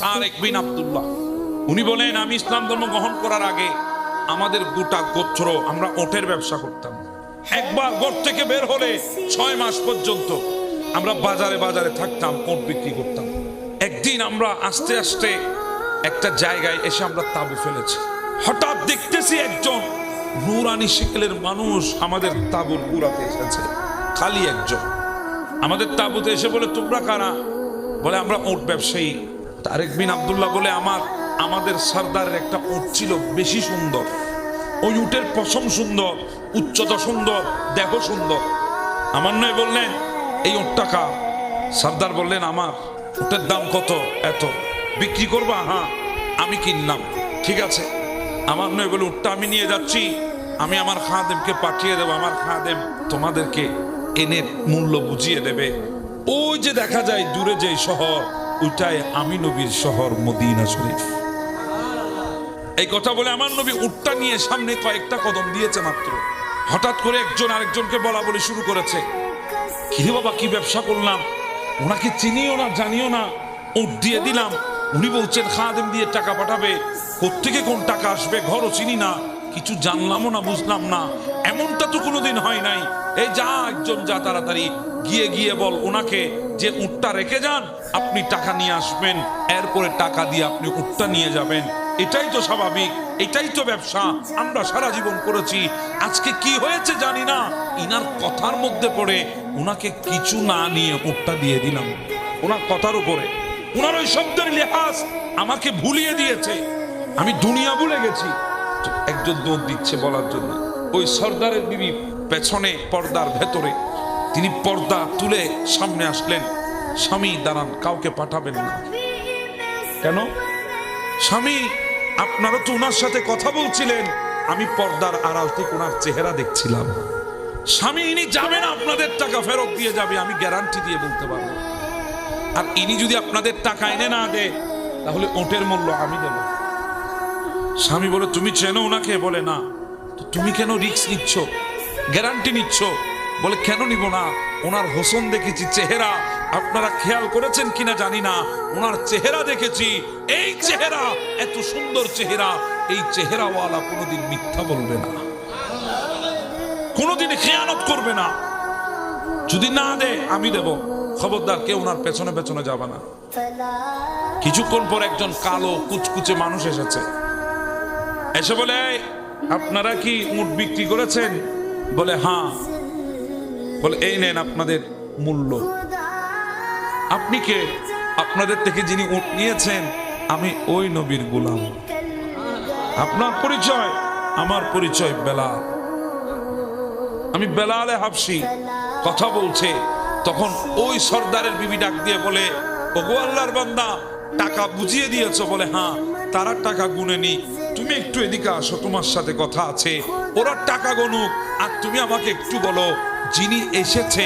তারেক বিন আব্দুল্লাহ। উনি বলেন, আমি ইসলাম ধর্ম গ্রহণ করার আগে আমাদের গোটা গোত্র আমরা ওটের ব্যবসা করতাম। একবার ঘর থেকে বের হলে 6 মাস পর্যন্ত আমরা বাজারে বাজারে থাকতাম, ওট বিক্রি করতাম। একদিন আমরা আস্তে আস্তে একটা জায়গায় এসে আমরা তাঁবু ফেলেছি। হঠাৎ দেখতেছি একজন নুরানি শিকেলের মানুষ আমাদের তাঁবুর গুড়াতে এসেছে। খালি একজন আমাদের তাঁবুতে এসে বলে, তোমরা কারা? বলে, আমরা ওট ব্যবসায়ী। তারেক বিন আব্দুল্লাহ বলে, আমাদের সর্দারের একটা উট ছিল বেশি সুন্দর। ওই উটের পশম সুন্দর, উচ্চতা সুন্দর, দেহ সুন্দর। আমার নয় বললেন, এই উটটা কার? সর্দার বললেন, আমার। উটের দাম কত? এত। বিক্রি করবা? হ্যাঁ, আমি কিনলাম। ঠিক আছে। আমার নয় বলে, উটটা আমি নিয়ে যাচ্ছি, আমি আমার খাদেমকে পাঠিয়ে দেবো, আমার খাদেম তোমাদেরকে এনে মূল্য বুঝিয়ে দেবে। ওই যে দেখা যায় দূরে যে শহর, ওইটাই আমি নবীর শহর মদিনা শরীফ। এই কথা বলে আমার নবী উটটা নিয়ে সামনে কয়েকটা কদম দিয়েছে মাত্র। হঠাৎ করে একজন আরেকজনকে বলা বলি শুরু করেছে, কি বাবা, কি ব্যবসা করলাম, ওনাকে চিনিও না জানিও না, উট দিয়ে দিলাম। উনি বলছেন খাদেম দিয়ে টাকা পাঠাবে, কোত্থেকে কোন টাকা আসবে, ঘরও চিনি না, কিছু জানলামও না, বুঝলাম না। এমনটা তো কোনোদিন হয় নাই। এই যা, একজন যা, তাড়াতাড়ি গিয়ে গিয়ে বল ওনাকে যে উটটা রেখে যান, আপনি টাকা নিয়ে আসবেন, এরপরে টাকা দিয়ে আপনি উটটা নিয়ে যাবেন। এটাই তো স্বাভাবিক, এটাই তো ব্যবসা, আমরা সারা জীবন করেছি। আজকে কি হয়েছে জানি না, ইনার কথার মধ্যে পড়ে উনাকে কিছু না নিয়ে উটটা দিয়ে দিলাম। ওনার কথার উপরে উনার ওই শব্দের লেহাজ আমাকে ভুলিয়ে দিয়েছে, আমি দুনিয়া ভুলে গেছি। একজন দৌড় দিচ্ছে বলার জন্য। ওই সর্দারের বিবি পেছনে পর্দার ভেতরে, তিনি পর্দা তুলে সামনে আসলেন। স্বামী, দাঁড়ান, কাউকে পাঠাবেন না। কেন? স্বামী, আপনারা তো ওনার সাথে কথা বলছিলেন, আমি পর্দার আড়াল থেকে ওনার চেহারা দেখছিলাম। স্বামী, ইনি যাবেন, আপনাদের টাকা ফেরত দিয়ে যাবে, আমি গ্যারান্টি দিয়ে বলতে পারবো। আর ইনি যদি আপনাদের টাকা এনে না দেয়, তাহলে ওটের মূল্য আমি দেব। স্বামী বলে, তুমি চেনো ওনাকে? বলে, না। তো তুমি কেন রিস্ক নিচ্ছ, গ্যারান্টি নিচ্ছ? বলে, কেন নিব না, ওনার হোসন দেখেছি, চেহারা। আপনারা খেয়াল করেছেন কিনা জানি না, ওনার চেহারা দেখেছি। এই চেহারা, এত সুন্দর চেহারা, এই চেহারাওয়ালা কোনোদিন মিথ্যা বলবে না, কোনোদিন খেয়ানত করবে না। যদি না দে, আমি দেব, খবরদার কেউ ওনার পেছনে পেছনে যাবে না। কিছুক্ষণ পর একজন কালো কুচকুচে মানুষ এসেছে। এসে বলে, আপনারা কি উট বিক্রি করেছেন? বলে, হ্যাঁ। বলে, এই নেন আপনাদের মূল্য। আপনি কে? আপনাদের থেকে যিনি উট নিয়েছেন, আমি ওই নবীর গোলাম। আপনার পরিচয়? আমার পরিচয় বেলাল, আমি বেলালে হাবশি। কথা বলছে, তখন ওই সর্দারের বিবি ডাক দিয়ে বলে, ওগো আল্লাহর বান্দা, টাকা বুঝিয়ে দিয়েছো? বলে, হ্যাঁ। তারা টাকা গুনেনি, তুমি একটু এদিকে আসো, তোমার সাথে কথা আছে। ওরা টাকা গনুক, আর তুমি আমাকে একটু বলো, যিনি এসেছে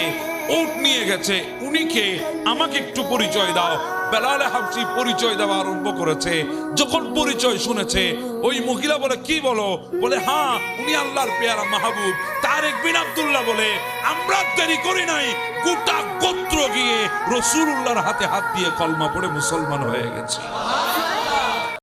উট নিয়ে গেছে উনি কে? আমাকে একটু পরিচয় দাও। বেলালে হাবশি পরিচয় দেওয়া আরম্ভ করেছে। যখন পরিচয় শুনেছে, ওই মহিলা বলে, কি বলো? বলে, হ্যাঁ, উনি আল্লাহর পেয়ারা মাহবুব তারেক বিন আব্দুল্লাহ। বলে, আমরা দেরি করি নাই, গোটা গোত্র গিয়ে রাসূলুল্লাহর হাতে হাত দিয়ে কলমা পড়ে মুসলমান হয়ে গেছে।